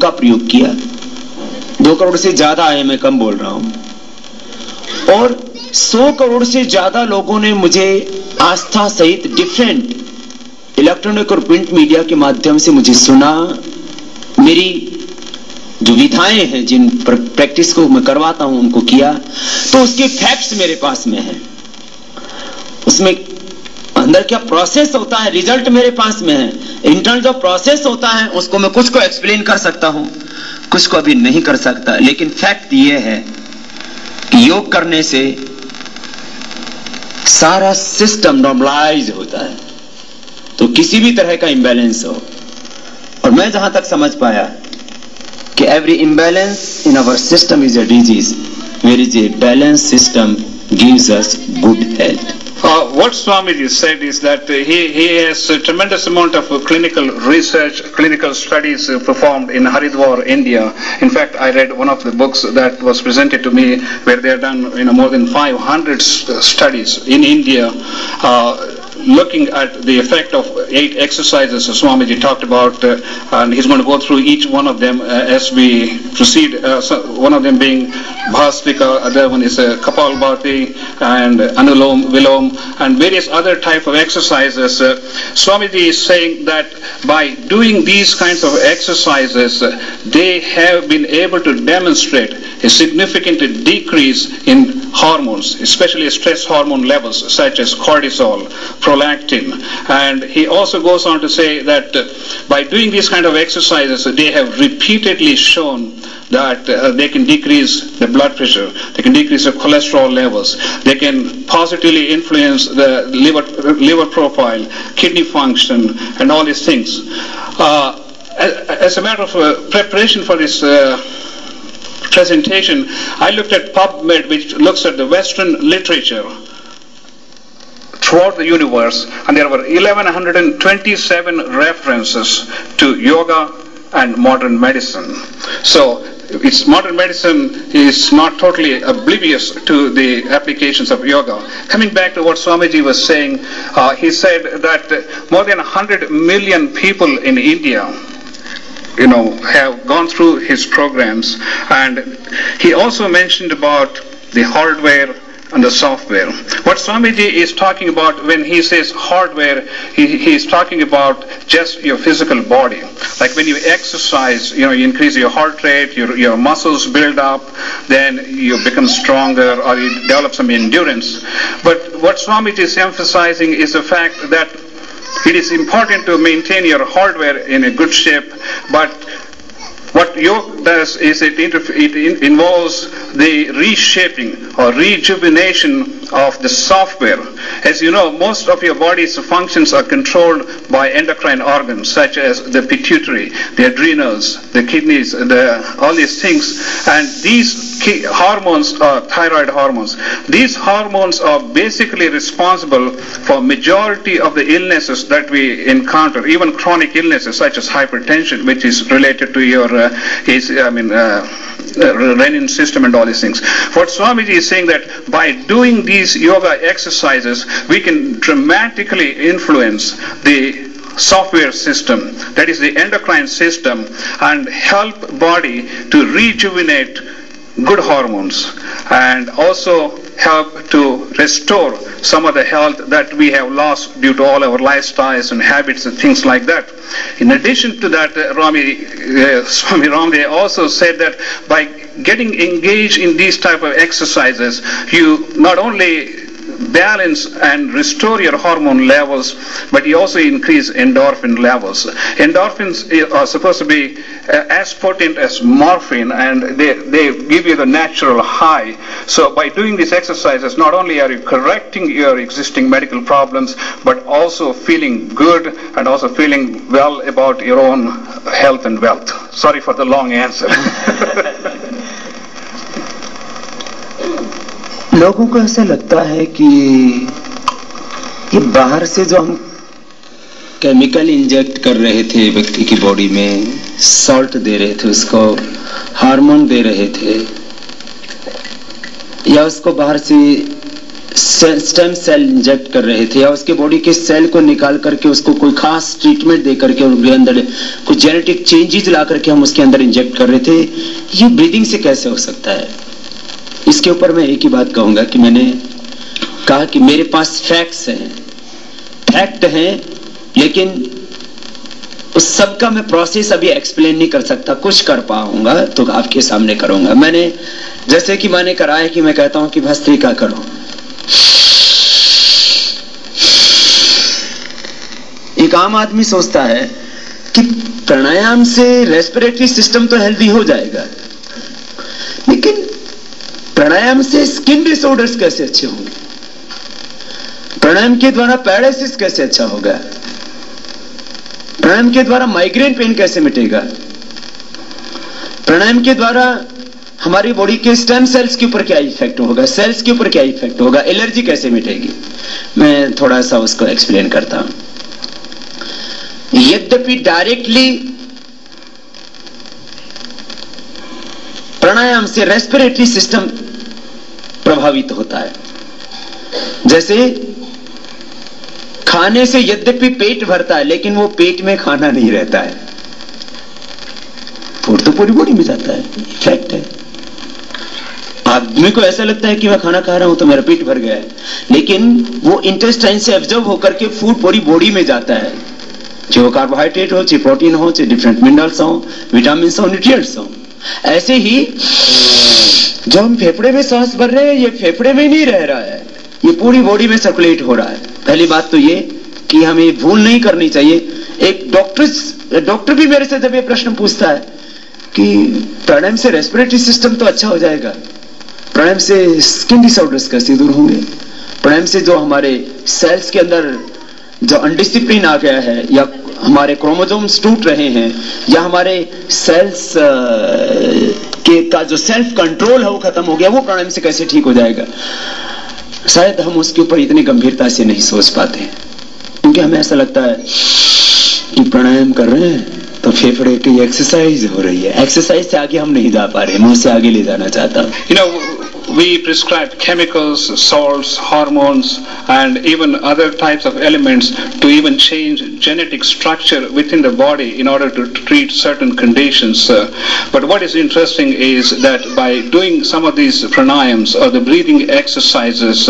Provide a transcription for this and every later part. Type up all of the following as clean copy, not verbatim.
उसका प्रयोग किया। 2 करोड़ से ज्यादा आए, मैं कम बोल रहा हूं। और 100 करोड़ से ज्यादा लोगों ने मुझे आस्था सहित डिफरेंट इलेक्ट्रॉनिक और प्रिंट मीडिया के माध्यम से मुझे सुना। मेरी जो विधाएं हैं, जिन प्रैक्टिस को मैं करवाता हूं, उनको किया, तो उसके फैक्ट्स मेरे पास में हैं। उसमें अंदर क्या प्रोसेस होता है, रिजल्ट मेरे पास में है। इंटरनल जो प्रोसेस होता है उसको मैं कुछ को एक्सप्लेन कर सकता हूं, कुछ को अभी नहीं कर सकता। लेकिन फैक्ट ये है कि योग करने से सारा सिस्टम नॉर्मलाइज होता है, तो किसी भी तरह का इंबैलेंस हो। और मैं जहां तक समझ पाया कि every imbalance in our system is a disease, where is a balance system gives us good health. What Swamiji said is that he has a tremendous amount of clinical research, clinical studies performed in Haridwar, India. In fact, I read one of the books that was presented to me where they have done more than 500 studies in India, looking at the effect of 8 exercises Swamiji talked about, and he's going to go through each one of them as we proceed. One of them being Bhastrika, other one is Kapalbhati and Anulom, Vilom, and various other type of exercises. Swamiji is saying that by doing these kinds of exercises, they have been able to demonstrate a significant decrease in hormones, especially stress hormone levels such as cortisol, prolactin. And he also goes on to say that by doing these kind of exercises, they have repeatedly shown that they can decrease the blood pressure, they can decrease the cholesterol levels, they can positively influence the liver profile, kidney function, and all these things. As a matter of preparation for this presentation, I looked at PubMed, which looks at the Western literature throughout the universe, and there were 1127 references to yoga and modern medicine. So modern medicine is not totally oblivious to the applications of yoga. Coming back to what Swamiji was saying, he said that more than 100 million people in India have gone through his programs, and he also mentioned about the hardware and the software. What Swamiji is talking about when he says hardware, he is talking about just your physical body. Like when you exercise, you increase your heart rate, your muscles build up, then you become stronger or you develop some endurance. But what Swamiji is emphasizing is the fact that it is important to maintain your hardware in a good shape, but what yoga does is it involves the reshaping or rejuvenation of the software. As you know, most of your body's functions are controlled by endocrine organs such as the pituitary, the adrenals, the kidneys, all these things. And these hormones are thyroid hormones. These hormones are basically responsible for majority of the illnesses that we encounter, even chronic illnesses such as hypertension, which is related to your renin system and all these things. What Swamiji is saying that by doing these yoga exercises, we can dramatically influence the software system, that is the endocrine system, and help body to rejuvenate good hormones and also help to restore some of the health that we have lost due to all our lifestyles and habits and things like that. In addition to that, Swami Ramdev also said that by getting engaged in these type of exercises, you not only balance and restore your hormone levels, but you also increase endorphin levels. Endorphins are supposed to be as potent as morphine, and they give you the natural high. So by doing these exercises, not only are you correcting your existing medical problems, but also feeling good and also feeling well about your own health and wealth. Sorry for the long answer. लोगों को ऐसा लगता है कि ये बाहर से जो हम केमिकल इंजेक्ट कर रहे थे व्यक्ति की बॉडी में, सॉल्ट दे रहे थे, उसको हार्मोन दे रहे थे, या उसको बाहर से स्टेम सेल इंजेक्ट कर रहे थे या उसके बॉडी के सेल को निकाल करके उसको कोई खास ट्रीटमेंट दे करके उनके अंदर कुछ जेनेटिक चेंजेस ला करके हम उसके अंदर इंजेक्ट कर रहे थे, ये ब्रीदिंग से कैसे हो सकता है? इसके ऊपर मैं एक ही बात कहूंगा कि मैंने कहा कि मेरे पास फैक्ट्स हैं, फैक्ट हैं, लेकिन उस सब का मैं प्रोसेस अभी एक्सप्लेन नहीं कर सकता। कुछ कर पाऊंगा तो आपके सामने करूंगा। मैंने जैसे कि मैंने करा है कि मैं कहता हूं कि भस्त्रिका करो, एक आम आदमी सोचता है कि प्राणायाम से रेस्पिरेटरी सिस्टम तो हेल्दी हो जाएगा, लेकिन प्राणायाम से स्किन डिसऑर्डर्स कैसे अच्छे होंगे? प्राणायाम के द्वारा पैरालिसिस कैसे अच्छा होगा? प्राणायाम के द्वारा माइग्रेन पेन कैसे मिटेगा? प्राणायाम के द्वारा हमारी बॉडी के स्टेम सेल्स के ऊपर क्या इफेक्ट होगा? सेल्स के ऊपर क्या इफेक्ट होगा? एलर्जी कैसे मिटेगी? मैं थोड़ा सा उसको एक्सप्लेन करता हूं। यद्यपि डायरेक्टली प्राणायाम से रेस्पिरेटरी सिस्टम प्रभावित होता है, जैसे खाने से यद्यपि पेट भरता है लेकिन वो पेट में खाना नहीं रहता है, फूड तो पूरी बॉडी में जाता है, इफेक्ट है। आदमी को ऐसा लगता है कि मैं खाना खा रहा हूं तो मेरा पेट भर गया है, लेकिन वो इंटेस्टाइन से एब्जॉर्ब होकर के फूड पूरी बॉडी में जाता है, जो कार्बोहाइड्रेट हो, चाहे प्रोटीन हो, चाहे डिफरेंट मिनरल्स हो, विटामिन हो, न्यूट्रिएंट्स हो। ऐसे ही जो हम फेफड़े में सांस भर रहे हैं, ये फेफड़े में नहीं रह रहा है, ये पूरी बॉडी में सर्कुलेट हो रहा है। पहली बात तो ये कि हमें भूल नहीं करनी चाहिए। एक डॉक्टर भी मेरे से जब ये प्रश्न पूछता है कि प्राणायाम से रेस्पिरेटरी सिस्टम तो अच्छा हो जाएगा, प्राणायाम से स्किन डिसऑर्डर्स कैसे दूर होंगे? प्राणायाम से जो हमारे सेल्स के अंदर जो अनडिसिप्लिन आ गया है, या हमारे क्रोमोसोम्स टूट रहे हैं, या हमारे सेल्स का जो सेल्फ कंट्रोल है वो खत्म हो गया, वो प्राणायाम से कैसे ठीक हो जाएगा? शायद हम उसके ऊपर इतनी गंभीरता से नहीं सोच पाते, क्योंकि हमें ऐसा लगता है कि प्राणायाम कर रहे हैं तो फेफड़े की एक्सरसाइज हो रही है। एक्सरसाइज से आगे हम नहीं जा पा रहे, मैं उससे आगे ले जाना चाहता हूं। We prescribe chemicals, salts, hormones, and even other types of elements to even change genetic structure within the body in order to treat certain conditions. But what is interesting is that by doing some of these pranayams or the breathing exercises,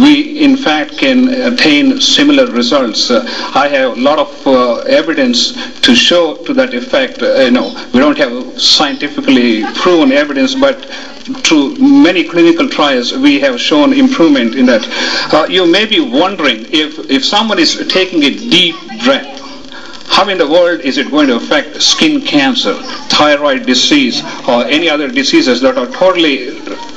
we in fact can attain similar results. I have a lot of evidence to show to that effect. We don't have scientifically proven evidence, but through many clinical trials we have shown improvement in that. You may be wondering, if someone is taking a deep breath, how in the world is it going to affect skin cancer, thyroid disease, or any other diseases that are totally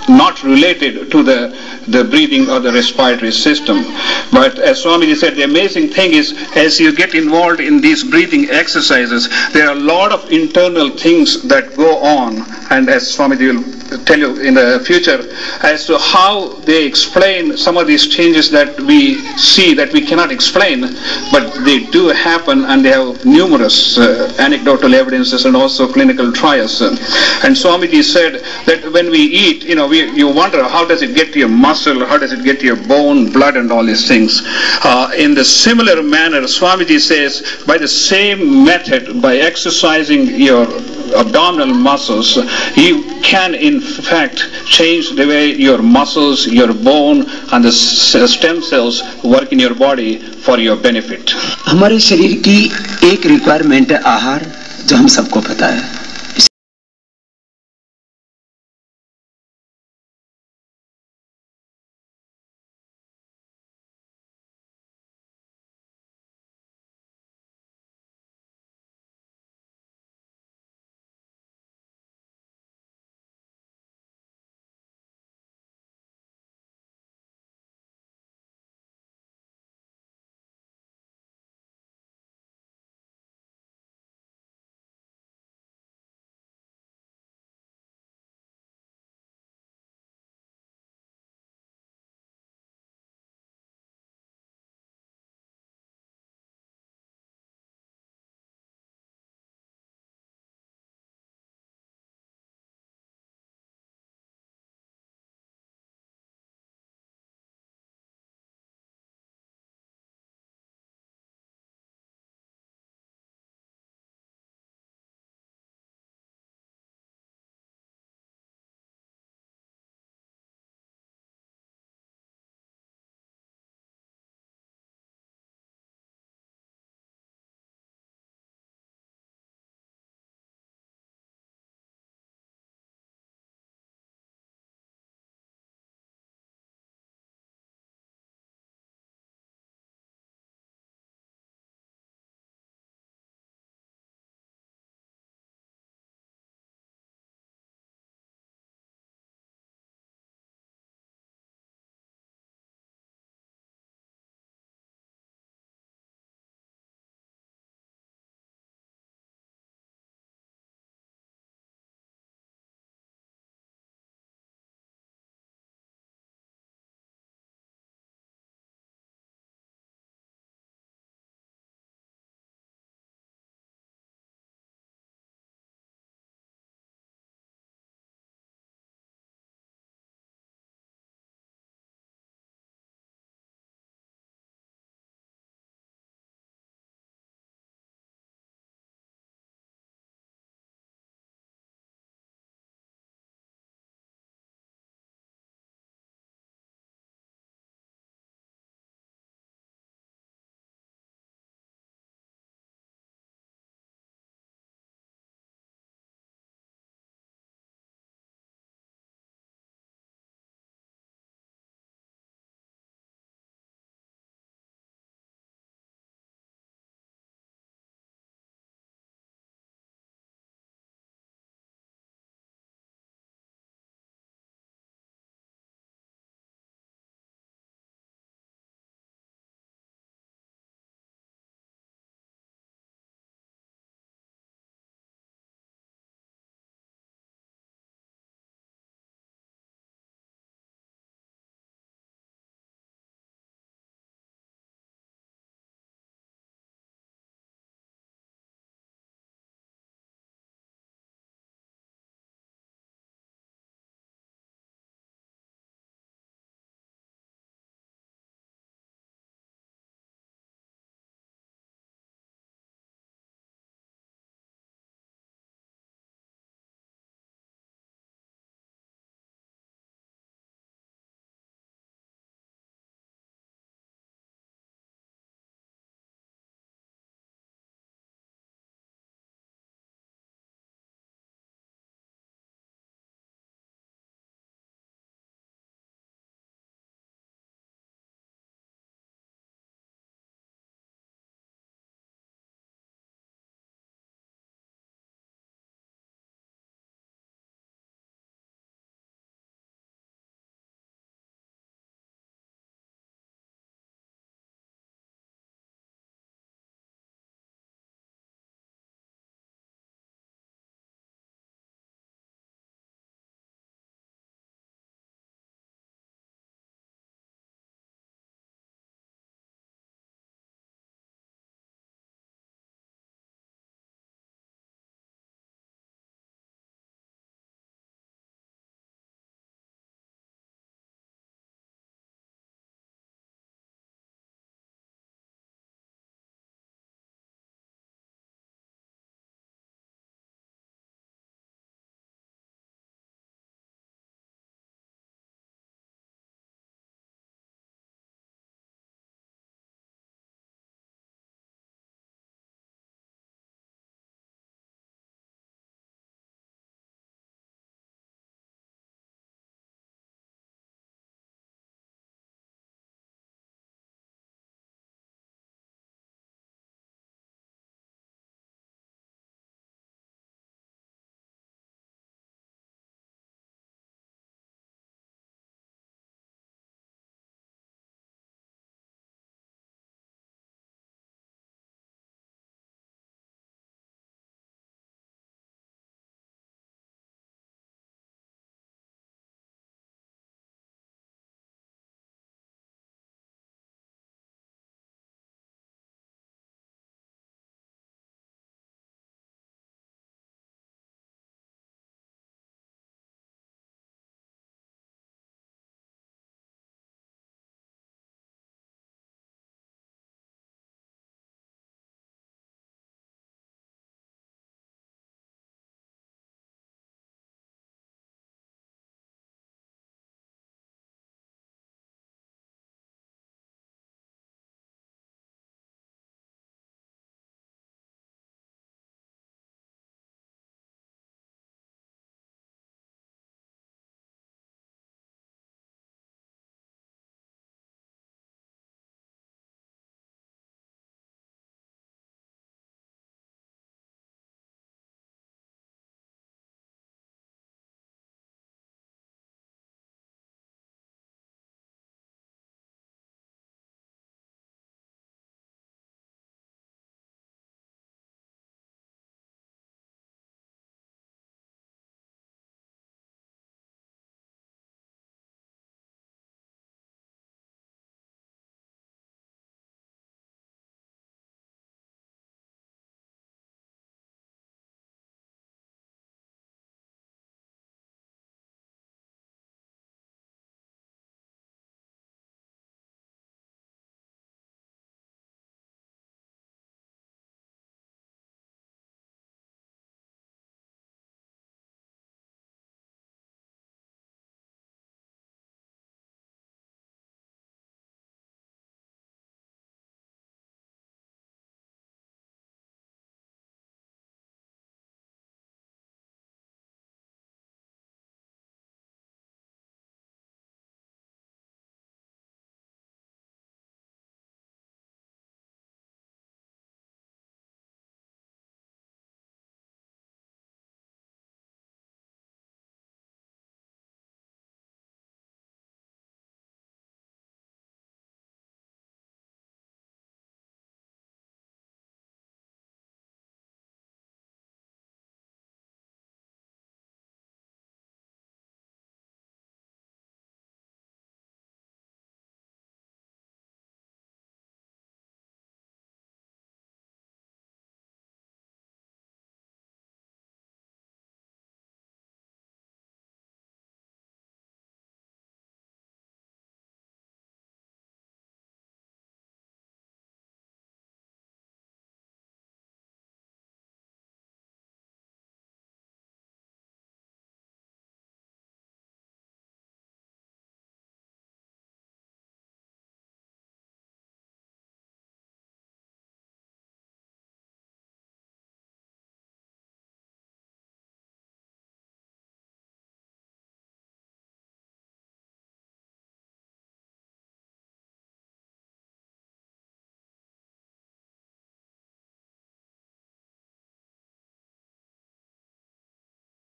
not related to the breathing or the respiratory system? But as Swamiji said, the amazing thing is, as you get involved in these breathing exercises, there are a lot of internal things that go on, and as Swamiji will tell you in the future as to how they explain some of these changes that we see that we cannot explain, but they do happen, and they have numerous anecdotal evidences and also clinical trials. And Swamiji said that when we eat, you wonder how does it get to your muscle, how does it get to your bone, blood, and all these things. In the similar manner, Swamiji says, by the same method, by exercising your abdominal muscles, you can in fact change the way your muscles, your bone, and the stem cells work in your body for your benefit. हमारे शरीर की एक requirement है आहार, जो हम सबको पता है।